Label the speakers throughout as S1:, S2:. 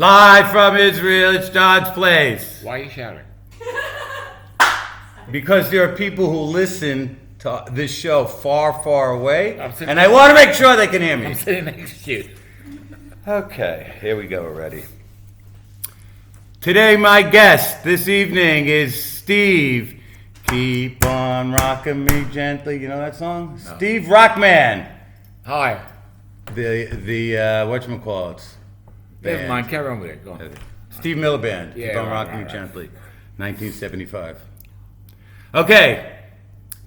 S1: Live from Israel, it's Jon's Place.
S2: Why are you shouting?
S1: Because there are people who listen to this show far, far away, and I
S2: next-
S1: want to make sure they can hear me.
S2: I'm sitting next to you.
S1: Okay, here we go already. Today, my guest this evening is Steve. Keep on rocking me gently. You know that song?
S2: No.
S1: Steve Rockman.
S2: Hi.
S1: The whatchamacallits?
S2: Never
S1: Band.
S2: mind, carry on with it. Go on.
S1: Steve Miller Band.
S2: Yeah,
S1: Keep on
S2: right,
S1: rocking me
S2: right.
S1: gently. 1975. Okay,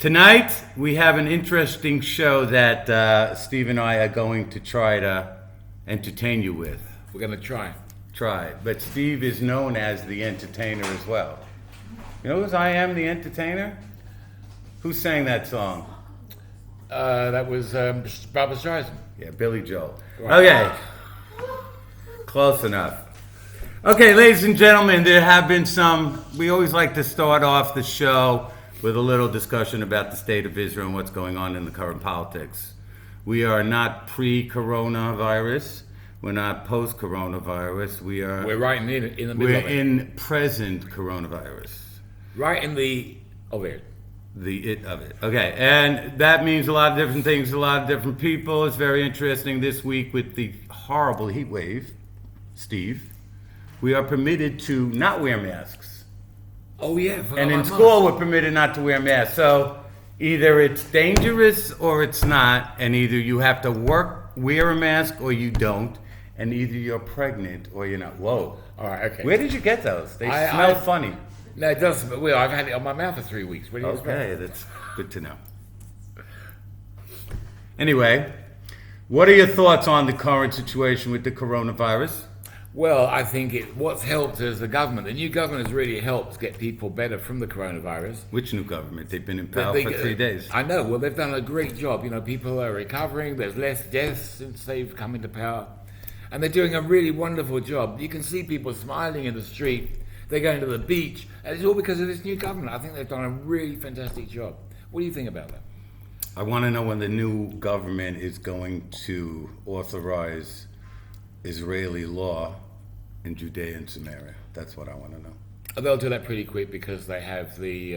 S1: tonight we have an interesting show that Steve and I are going to try to entertain you with.
S2: We're going to try.
S1: But Steve is known as the entertainer as well. You know who I am, the entertainer? Who sang that song?
S2: That was Barbra Streisand.
S1: Yeah, Billy Joel.
S2: Right.
S1: Okay, close enough. Okay, ladies and gentlemen, there have been some. We always like to start off the show with a little discussion about the state of Israel and what's going on in the current politics. We are not pre-coronavirus. We're not post-coronavirus.
S2: We're right in the middle
S1: We're
S2: of it.
S1: in present coronavirus.
S2: Right in the of it.
S1: The it of it. Okay, and that means a lot of different things, a lot of different people. It's very interesting this week with the horrible heat wave, Steve. We are permitted to not wear masks.
S2: Oh, yeah.
S1: And in school, we're permitted not to wear masks. So either it's dangerous or it's not, and either you have to wear a mask or you don't, and either you're pregnant or you're not. Whoa.
S2: All right, okay.
S1: Where did you get those? They smell funny.
S2: No, it doesn't. But I've had it on my mouth for 3 weeks. What do you expect?
S1: Okay, that's good to know. Anyway, what are your thoughts on the current situation with the coronavirus?
S2: Well, I think what's helped is the government. The new government has really helped get people better from the coronavirus.
S1: Which new government? They've been in power for 3 days.
S2: I know. Well, they've done a great job. You know, people are recovering. There's less deaths since they've come into power. And they're doing a really wonderful job. You can see people smiling in the street. They're going to the beach. And it's all because of this new government. I think they've done a really fantastic job. What do you think about that?
S1: I want to know when the new government is going to authorize Israeli law in Judea and Samaria. That's what I want to know.
S2: They'll do that pretty quick because they have they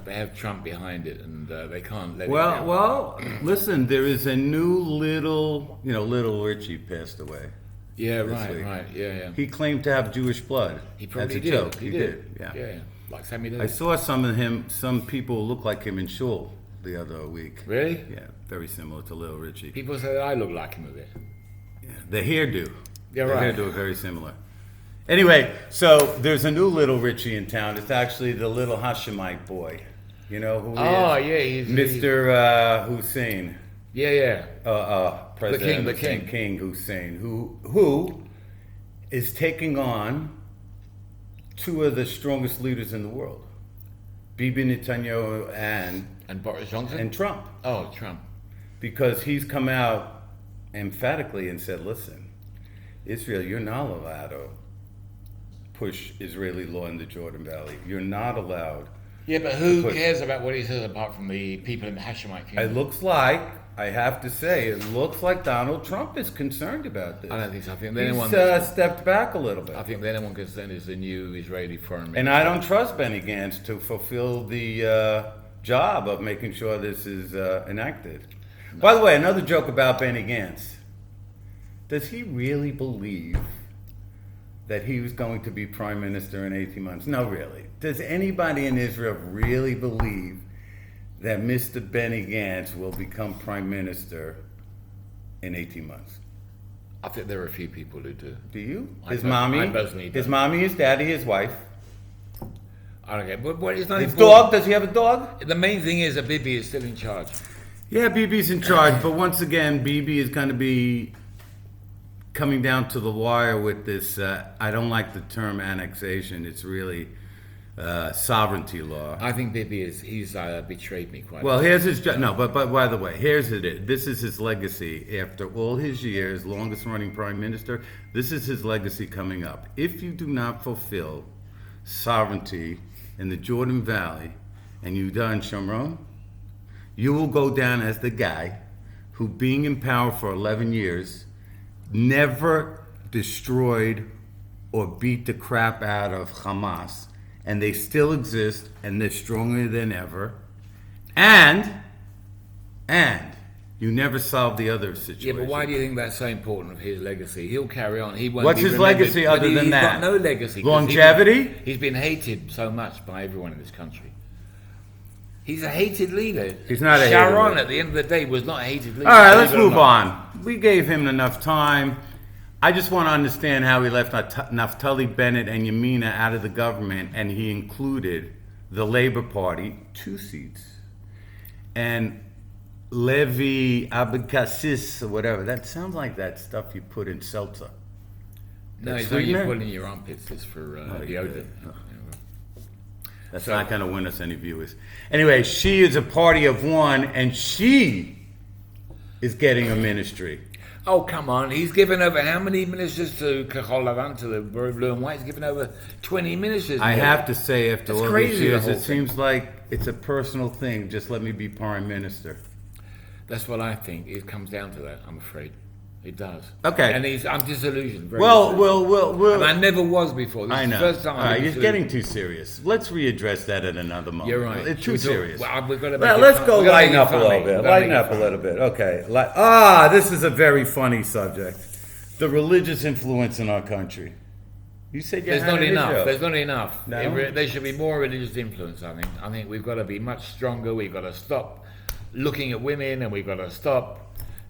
S2: have Trump behind it, and they can't let it down.
S1: Well, listen, there is a new little Richie passed away.
S2: Yeah,
S1: this week.
S2: right, yeah.
S1: He claimed to have Jewish blood.
S2: He probably
S1: That's a
S2: did.
S1: joke.
S2: He did. Yeah. Like Sammy did.
S1: I saw some people who look like him in shul the other week.
S2: Really?
S1: Yeah, very similar to Little Richie.
S2: People say that I look like him a bit.
S1: Yeah, the hairdo.
S2: Yeah, right.
S1: The hairdo are very similar. Anyway, so there's a new Little Richie in town. It's actually the little Hashemite boy. You know who he is?
S2: Oh, yeah, he's
S1: Mr. Hussein.
S2: Yeah.
S1: President
S2: the king.
S1: King Hussein, who is taking on two of the strongest leaders in the world, Bibi Netanyahu
S2: And Boris Johnson?
S1: and Trump,
S2: Oh, Trump.
S1: because he's come out emphatically and said, "Listen, Israel, you're not allowed to push Israeli law in the Jordan Valley. You're not allowed."
S2: Yeah, but who cares about what he says apart from the people in the Hashemite kingdom?
S1: It looks like, I have to say, it looks like Donald Trump is concerned about this.
S2: I don't think so. I think
S1: He's stepped back a little bit.
S2: I think the only one concerned is the new Israeli foreign minister.
S1: And I don't trust Benny Gantz to fulfill the job of making sure this is enacted. No. By the way, another joke about Benny Gantz. Does he really believe that he was going to be prime minister in 18 months? No, really. Does anybody in Israel really believe that Mr. Benny Gantz will become prime minister in 18 months?
S2: I think there are a few people who do.
S1: Do you?
S2: I
S1: His
S2: personally don't.
S1: mommy, his daddy, his wife.
S2: I don't care. But what is not
S1: His
S2: important.
S1: dog, does he have a dog?
S2: The main thing is that Bibi is still in charge.
S1: Yeah, Bibi's in charge, but once again, Bibi is going to be coming down to the wire with this. I don't like the term annexation. It's really sovereignty law.
S2: I think Bibi he's betrayed me quite.
S1: Well, here's his no, but by the way, here's it. This is his legacy after all his years, longest running prime minister. This is his legacy coming up. If you do not fulfill sovereignty in the Jordan Valley, and you done Shomron, you will go down as the guy who, being in power for 11 years, never destroyed or beat the crap out of Hamas, and they still exist, and they're stronger than ever, and you never solve the other situation.
S2: Yeah, but why do you think that's so important of his legacy? He'll carry on. He won't.
S1: What's his legacy other than that?
S2: He's got no legacy.
S1: Longevity?
S2: He's been hated so much by everyone in this country. He's a hated leader.
S1: He's not a hated
S2: Sharon,
S1: leader.
S2: at the end of the day, was not a hated leader.
S1: All right, let's move on. We gave him enough time. I just want to understand how he left Naftali Bennett and Yamina out of the government, and he included the Labor Party, 2 seats, and Levi Abdelaziz or whatever. That sounds like that stuff you put in seltzer.
S2: No, it's what you put in your armpits. It's for deodorant.
S1: That's not going to win us any viewers. Anyway, she is a party of one, and she is getting a ministry.
S2: Oh, come on. He's given over how many ministers to Kahol Lavan, to the Blue and White? He's given over 20 ministers.
S1: I have to say, after
S2: That's
S1: all
S2: crazy,
S1: these
S2: the
S1: years,
S2: whole
S1: it seems like it's a personal thing. Just let me be prime minister.
S2: That's what I think. It comes down to that, I'm afraid. It does.
S1: Okay.
S2: And I'm disillusioned. Very
S1: Well,
S2: disillusioned. And I never was before. This
S1: I
S2: is
S1: know.
S2: the first time
S1: All right,
S2: I'm
S1: you're
S2: disillusioned.
S1: getting too serious. Let's readdress that at another moment.
S2: You're right.
S1: It's
S2: Should we
S1: too
S2: talk-
S1: serious.
S2: Well, we've got to make
S1: Well,
S2: it
S1: let's
S2: fun.
S1: go
S2: We've got to
S1: lighten
S2: make it
S1: up a
S2: funny.
S1: little
S2: We've
S1: bit.
S2: got to
S1: Lighten
S2: make it
S1: up a
S2: funny.
S1: little bit. Okay. This is a very funny subject. The religious influence in our country. You said you
S2: There's
S1: had
S2: not
S1: an
S2: enough.
S1: issue.
S2: There's not enough.
S1: No?
S2: There should be more religious influence, I think. I think we've got to be much stronger. We've got to stop looking at women, and we've got to stop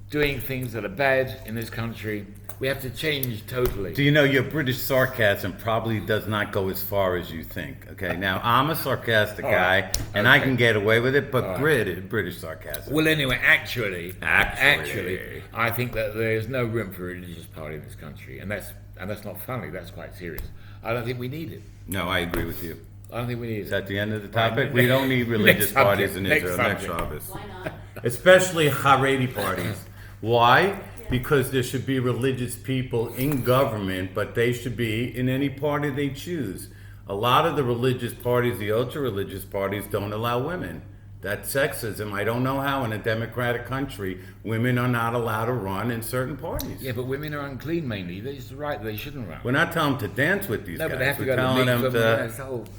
S2: doing things that are bad in this country. We have to change totally.
S1: Do you know your British sarcasm probably does not go as far as you think? Okay, now I'm a sarcastic guy, and I can get away with it, but British sarcasm.
S2: Well, anyway, actually, I think that there's no room for a religious party in this country, and that's not funny. That's quite serious. I don't think we need it.
S1: No, I agree with you.
S2: I don't think we need
S1: Is
S2: it.
S1: that the end of the topic? We don't need religious
S2: Next
S1: parties
S2: subject.
S1: in
S2: Next
S1: Israel next
S2: subject.
S1: Shabbos.
S3: Why not?
S1: Especially Haredi parties. Why? Because there should be religious people in government, but they should be in any party they choose. A lot of the religious parties, the ultra-religious parties, don't allow women. That's sexism. I don't know how in a democratic country women are not allowed to run in certain parties.
S2: Yeah, but women are unclean mainly. They shouldn't run.
S1: We're not telling them to dance with these
S2: No,
S1: guys.
S2: but they have to
S1: We're
S2: go to
S1: telling
S2: the
S1: them
S2: mikveh.
S1: to...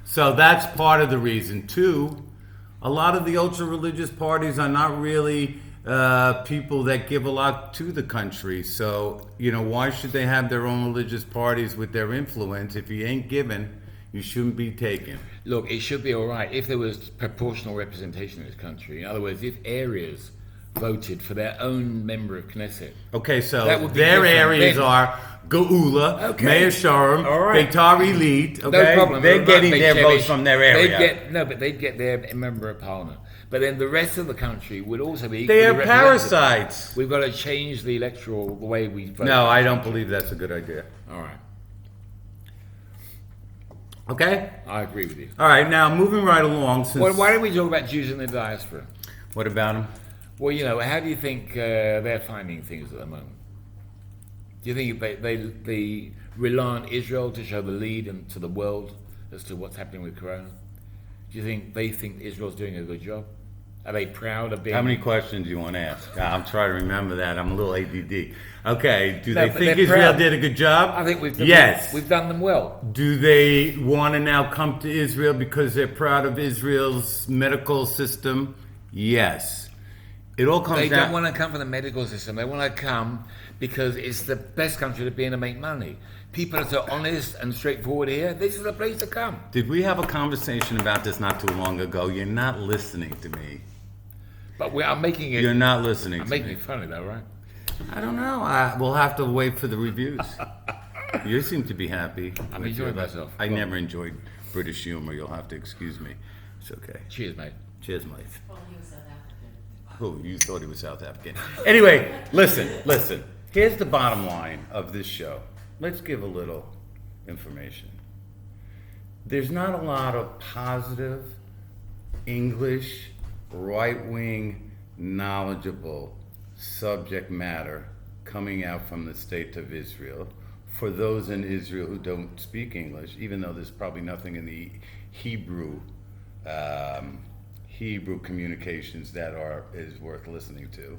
S1: So that's part of the reason. Two, a lot of the ultra-religious parties are not really people that give a lot to the country. So, why should they have their own religious parties with their influence? If you ain't given, you shouldn't be taken.
S2: Look, it should be all right if there was proportional representation in this country. In other words, if areas voted for their own member of Knesset.
S1: Okay, so
S2: That would be
S1: their
S2: different.
S1: areas
S2: Then-
S1: are Geula,
S2: Okay.
S1: Meir Sharm,
S2: All right.
S1: Beitar Elite. Okay,
S2: No problem.
S1: they're
S2: Right,
S1: getting
S2: Beit
S1: their
S2: Shemesh.
S1: votes from their area.
S2: They'd get their member of parliament. But then the rest of the country would also be
S1: They
S2: equally
S1: are
S2: represented.
S1: parasites.
S2: We've got to change the electoral the way we vote.
S1: No, I don't believe that's a good idea.
S2: All right.
S1: Okay?
S2: I agree with you.
S1: All right, now moving right along. Since
S2: Well, why don't we talk about Jews in the diaspora?
S1: What about them?
S2: Well, how do you think they're finding things at the moment? Do you think they rely on Israel to show the lead and to the world as to what's happening with Corona? Do you think they think Israel's doing a good job? Are they proud of being...
S1: How many questions do you want to ask? I'm trying to remember that. I'm a little ADD. Okay, do
S2: No,
S1: they
S2: but
S1: think
S2: they're
S1: Israel
S2: proud.
S1: did a good job?
S2: I think we've done them well.
S1: Do they want to now come to Israel because they're proud of Israel's medical system? Yes. It all comes
S2: They
S1: down...
S2: don't want to come from the medical system. They want to come because it's the best country to be in to make money. People are so honest and straightforward here. This is the place to come.
S1: Did we have a conversation about this not too long ago? You're not listening to me.
S2: But I'm making it...
S1: You're not listening
S2: I'm
S1: to
S2: making
S1: me.
S2: it funny though, right?
S1: I don't know. We'll have to wait for the reviews. You seem to be happy.
S2: I'm
S1: with
S2: enjoying
S1: your-
S2: myself.
S1: I never enjoyed British humor. You'll have to excuse me. It's okay.
S2: Cheers, mate.
S1: Cheers, mate.
S3: Well, he was South African.
S1: Who? You thought he was South African. Anyway, listen. Here's the bottom line of this show. Let's give a little information. There's not a lot of positive, English, right-wing, knowledgeable subject matter coming out from the state of Israel for those in Israel who don't speak English, even though there's probably nothing in the Hebrew communications that is worth listening to.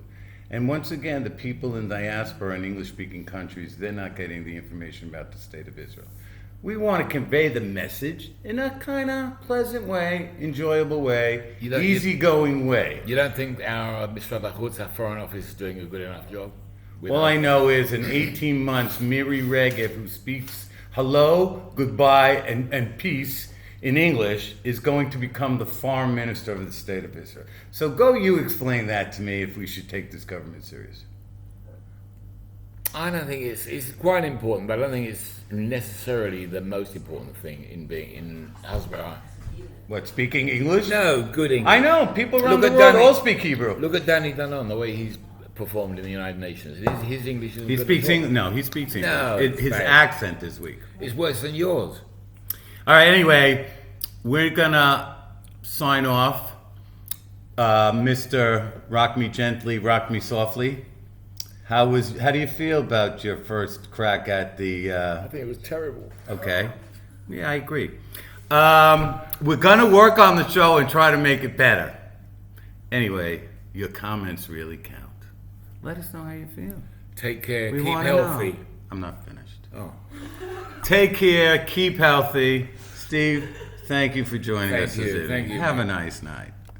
S1: And once again, the people in diaspora and English-speaking countries, they're not getting the information about the state of Israel. We want to convey the message in a kind of pleasant way, enjoyable way, easygoing way.
S2: You don't think our Mishrat HaChutz, our foreign office, is doing a good enough job?
S1: All I know is in 18 months, Miri Regev, who speaks hello, goodbye, and peace in English, is going to become the foreign minister of the state of Israel. So go you explain that to me if we should take this government serious.
S2: I don't think it's quite important, but I don't think it's necessarily the most important thing in being in Hasbara.
S1: What, speaking English?
S2: No, good English.
S1: I know, people around
S2: Look
S1: the
S2: at
S1: world
S2: Danny.
S1: all speak Hebrew.
S2: Look at Danny Danon, the way he's performed in the United Nations. His English is
S1: He speaks English. No, he speaks English.
S2: No,
S1: His
S2: bad.
S1: accent is weak.
S2: It's worse than yours.
S1: All right, anyway, we're going to sign off. Mr. Rock Me Gently, Rock Me Softly. How do you feel about your first crack at the...
S2: I think it was terrible.
S1: Okay. Yeah, I agree. We're going to work on the show and try to make it better. Anyway, your comments really count. Let us know how you feel.
S2: Take care.
S1: We
S2: Keep
S1: wanna
S2: healthy.
S1: know. I'm not finished.
S2: Oh.
S1: Take care. Keep healthy. Steve, thank you for joining us this evening.
S2: Thank you.
S1: Have a nice night.